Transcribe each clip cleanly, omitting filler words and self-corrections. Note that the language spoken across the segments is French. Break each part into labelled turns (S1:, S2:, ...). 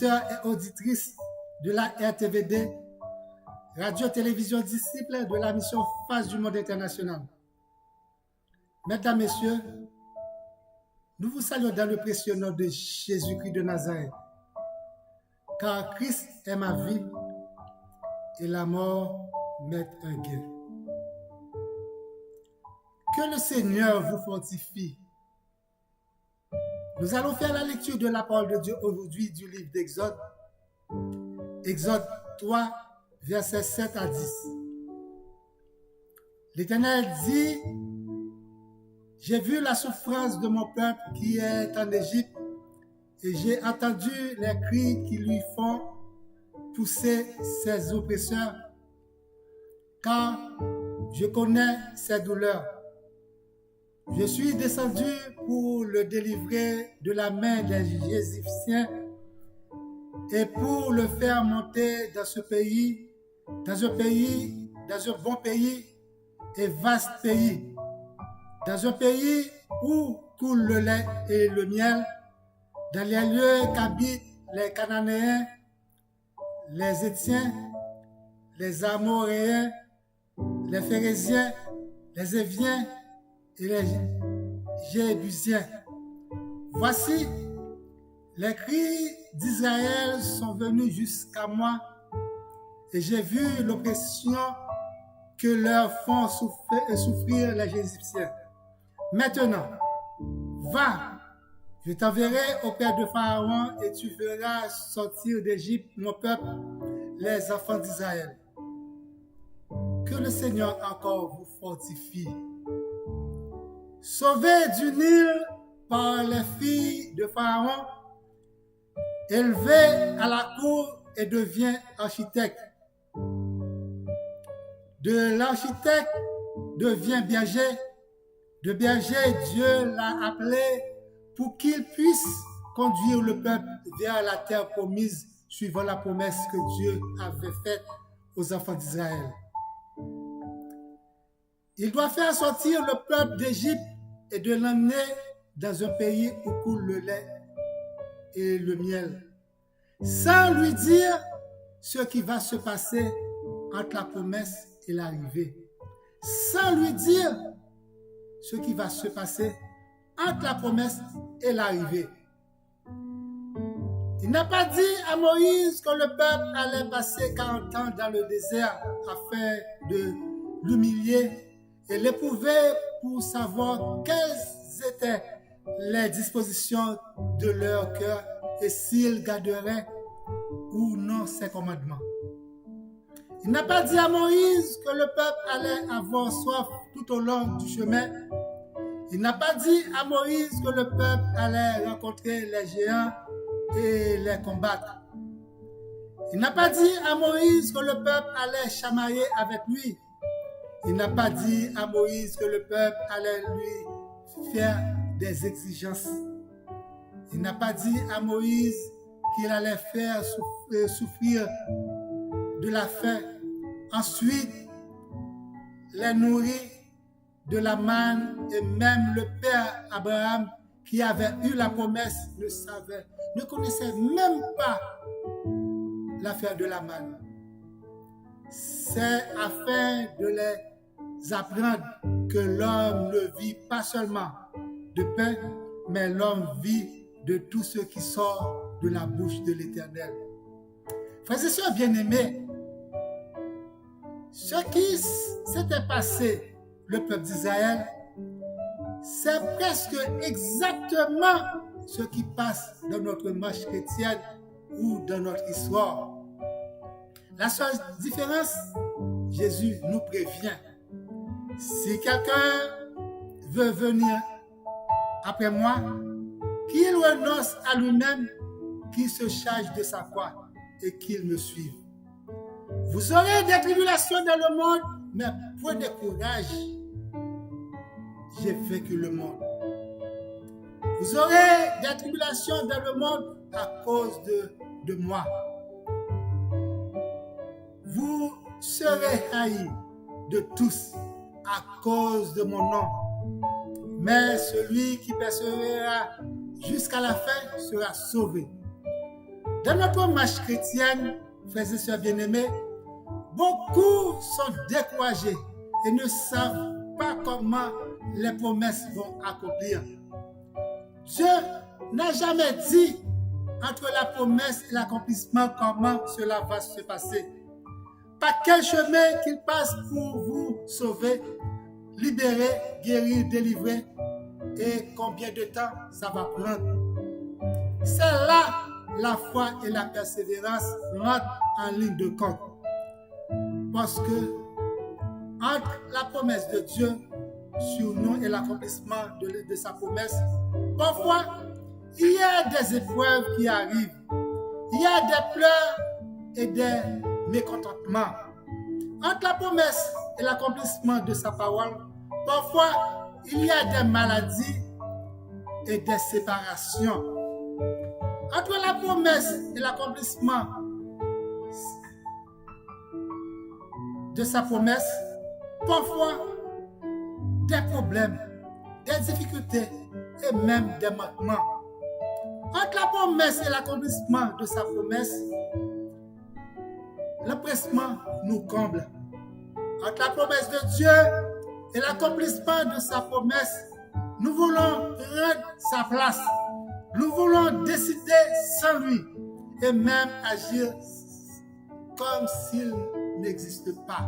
S1: auditeurs et auditrices de la RTVD, Radio-Télévision Disciple de la mission Face du Monde International. Mesdames, Messieurs, nous vous saluons dans le précieux nom de Jésus-Christ de Nazareth, car Christ est ma vie et la mort m'est un gain. Que le Seigneur vous fortifie. Nous allons faire la lecture de la parole de Dieu aujourd'hui du livre d'Exode. Exode 3, versets 7 à 10. L'Éternel dit: j'ai vu la souffrance de mon peuple qui est en Égypte et j'ai entendu les cris qui lui font pousser ses oppresseurs, car je connais ses douleurs. Je suis descendu pour le délivrer de la main des Égyptiens et pour le faire monter dans un bon pays et vaste pays, dans un pays où coule le lait et le miel, dans les lieux qu'habitent les Cananéens, les Étiens, les Amoréens, les Phéréziens, les Éviens et les Jébusiens. Voici, les cris d'Israël sont venus jusqu'à moi et j'ai vu l'oppression que leur font souffrir les Égyptiens. Maintenant, va, je t'enverrai auprès de Pharaon et tu feras sortir d'Égypte mon peuple, les enfants d'Israël. Que le Seigneur encore vous fortifie. Sauvé du Nil par les filles de Pharaon, élevé à la cour et devient architecte. De l'architecte devient berger. De berger, Dieu l'a appelé pour qu'il puisse conduire le peuple vers la terre promise, suivant la promesse que Dieu avait faite aux enfants d'Israël. Il doit faire sortir le peuple d'Égypte et de l'emmener dans un pays où coule le lait et le miel, sans lui dire ce qui va se passer entre la promesse et l'arrivée, sans lui dire ce qui va se passer entre la promesse et l'arrivée. Il n'a pas dit à Moïse que le peuple allait passer 40 ans dans le désert afin de l'humilier et l'éprouver pour savoir quelles étaient les dispositions de leur cœur et s'ils garderaient ou non ses commandements. Il n'a pas dit à Moïse que le peuple allait avoir soif tout au long du chemin. Il n'a pas dit à Moïse que le peuple allait rencontrer les géants et les combattre. Il n'a pas dit à Moïse que le peuple allait chamailler avec lui. Il n'a pas dit à Moïse que le peuple allait lui faire des exigences. Il n'a pas dit à Moïse qu'il allait faire souffrir de la faim. Ensuite, les nourrir de la manne, et même le père Abraham, qui avait eu la promesse, ne connaissait même pas l'affaire de la manne. C'est afin de les apprendre que l'homme ne vit pas seulement de pain, mais l'homme vit de tout ce qui sort de la bouche de l'Éternel. Frères et sœurs bien-aimés, ce qui s'était passé, le peuple d'Israël, c'est presque exactement ce qui passe dans notre marche chrétienne ou dans notre histoire. La seule différence, Jésus nous prévient. Si quelqu'un veut venir après moi, qu'il renonce à lui-même, qu'il se charge de sa croix et qu'il me suive. Vous aurez des tribulations dans le monde, mais prenez courage. J'ai vaincu le monde. Vous aurez des tribulations dans le monde à cause de moi. Vous serez haïs de tous à cause de mon nom. Mais celui qui persévérera jusqu'à la fin sera sauvé. Dans notre marche chrétienne, frères et sœurs bien-aimés, beaucoup sont découragés et ne savent pas comment les promesses vont accomplir. Dieu n'a jamais dit entre la promesse et l'accomplissement comment cela va se passer. Par quel chemin qu'il passe pour vous sauver, libérer, guérir, délivrer et combien de temps ça va prendre. C'est là la foi et la persévérance rentrent en ligne de compte. Parce que entre la promesse de Dieu sur nous et l'accomplissement de sa promesse, parfois, il y a des épreuves qui arrivent. Il y a des pleurs et des mécontentements. Entre la promesse et l'accomplissement de sa parole, parfois, il y a des maladies et des séparations. Entre la promesse et l'accomplissement de sa promesse, parfois, des problèmes, des difficultés et même des manquements. Entre la promesse et l'accomplissement de sa promesse, l'empressement nous comble. Entre la promesse de Dieu et l'accomplissement de sa promesse, nous voulons prendre sa place. Nous voulons décider sans lui et même agir comme s'il n'existe pas.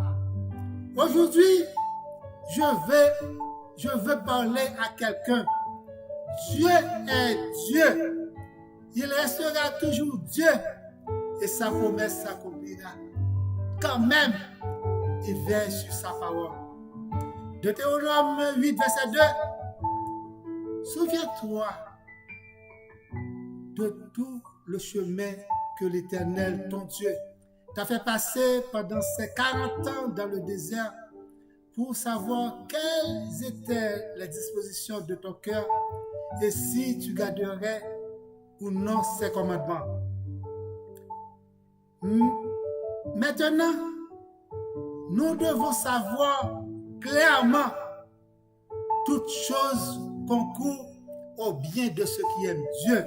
S1: Aujourd'hui, je veux parler à quelqu'un. Dieu est Dieu. Il restera toujours Dieu et sa promesse s'accomplira. Quand même, il veille sur sa parole. Deutéronome 8, verset 2. Souviens-toi de tout le chemin que l'Éternel, ton Dieu, t'a fait passer pendant ces 40 ans dans le désert pour savoir quelles étaient les dispositions de ton cœur et si tu garderais ou non ses commandements. Maintenant, nous devons savoir clairement toutes choses concourent au bien de ceux qui aiment Dieu.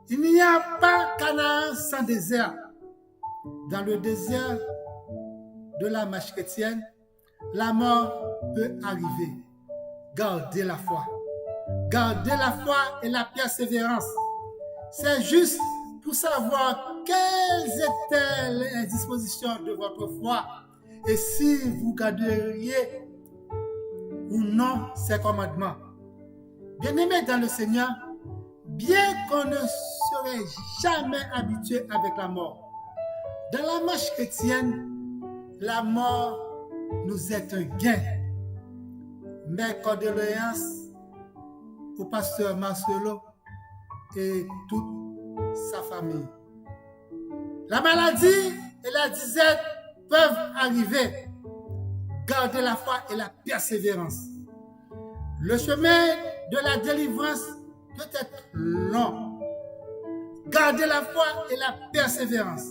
S1: Il n'y a pas Canaan sans désert. Dans le désert de la marche chrétienne, la mort peut arriver. Gardez la foi. Gardez la foi et la persévérance. C'est juste pour savoir quelles étaient les dispositions de votre foi et si vous garderiez ou non ces commandements. Bien-aimés dans le Seigneur, bien qu'on ne serait jamais habitué avec la mort, dans la marche chrétienne, la mort nous est un gain. Mes condoléances au pasteur Marcelo et toute sa famille. La maladie et la disette peuvent arriver. Gardez la foi et la persévérance. Le chemin de la délivrance peut être long. Gardez la foi et la persévérance.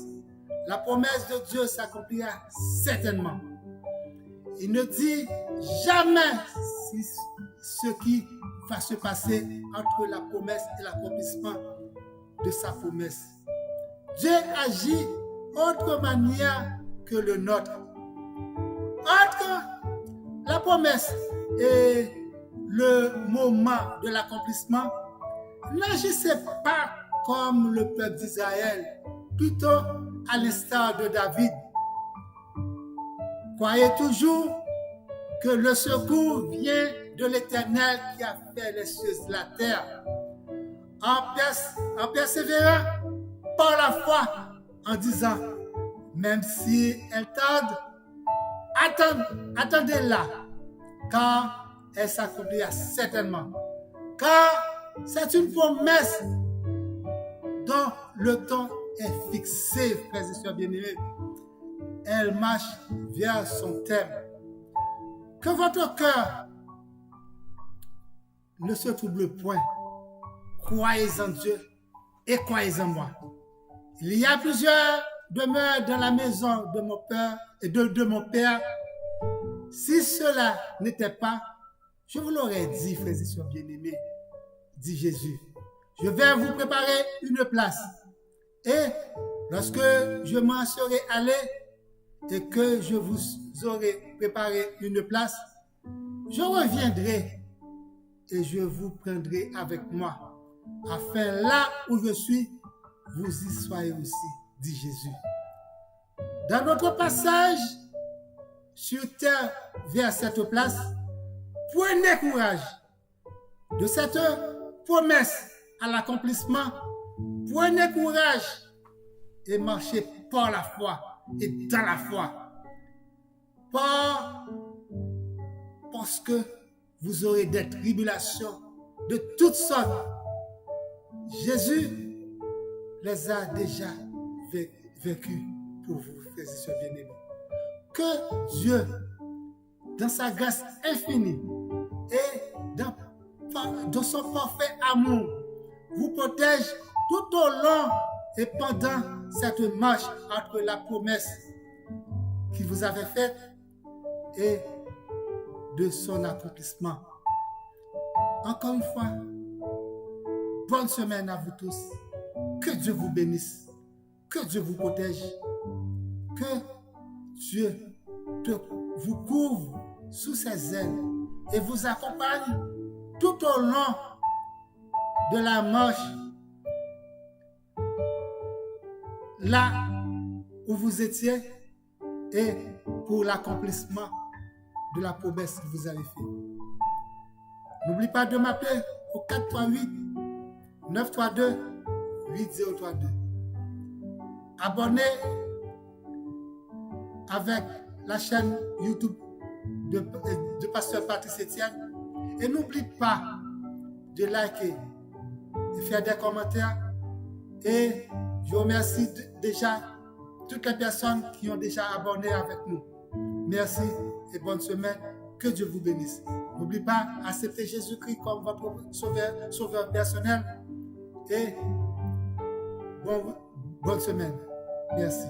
S1: La promesse de Dieu s'accomplira certainement. Il ne dit jamais ce qui va se passer entre la promesse et l'accomplissement de sa promesse. Dieu agit autre manière que le nôtre. Entre la promesse et le moment de l'accomplissement, n'agissez pas comme le peuple d'Israël, plutôt à l'instar de David. Croyez toujours que le secours vient de l'Éternel qui a fait les cieux et la terre. En persévérant par la foi, en disant, même si elle tarde, attendez-la, car elle s'accomplira certainement. Car c'est une promesse dont le temps est fixé, frères et sœurs bien-aimés. Elle marche vers son terme. Que votre cœur ne se trouble point. Croyez en Dieu et croyez en moi. Il y a plusieurs demeures dans la maison de mon père et de mon père. Si cela n'était pas, je vous l'aurais dit, frères et sœurs bien-aimés, dit Jésus. Je vais vous préparer une place. Et lorsque je m'en serai allé et que je vous aurai préparé une place, je reviendrai et je vous prendrai avec moi, afin là où je suis, vous y soyez aussi, dit Jésus. Dans notre passage sur terre vers cette place, prenez courage de cette promesse à l'accomplissement. Prenez courage et marchez par la foi et dans la foi. Parce que vous aurez des tribulations de toutes sortes. Jésus les a déjà vécues pour vous, frères et sœurs bien-aimés. Que Dieu, dans sa grâce infinie et dans son parfait amour, vous protège tout au long et pendant cette marche entre la promesse qu'il vous avait faite et de son accomplissement. Encore une fois, bonne semaine à vous tous. Que Dieu vous bénisse. Que Dieu vous protège. Que Dieu vous couvre sous ses ailes et vous accompagne tout au long de la marche là où vous étiez et pour l'accomplissement de la promesse que vous avez faite. N'oublie pas de m'appeler au 438 932 8032. Abonnez avec la chaîne YouTube de Pasteur Patrice Etienne et n'oublie pas de liker, de faire des commentaires et je remercie déjà toutes les personnes qui ont déjà abonné avec nous. Merci et bonne semaine. Que Dieu vous bénisse. N'oubliez pas d'accepter Jésus-Christ comme votre sauveur personnel et bonne semaine. Merci.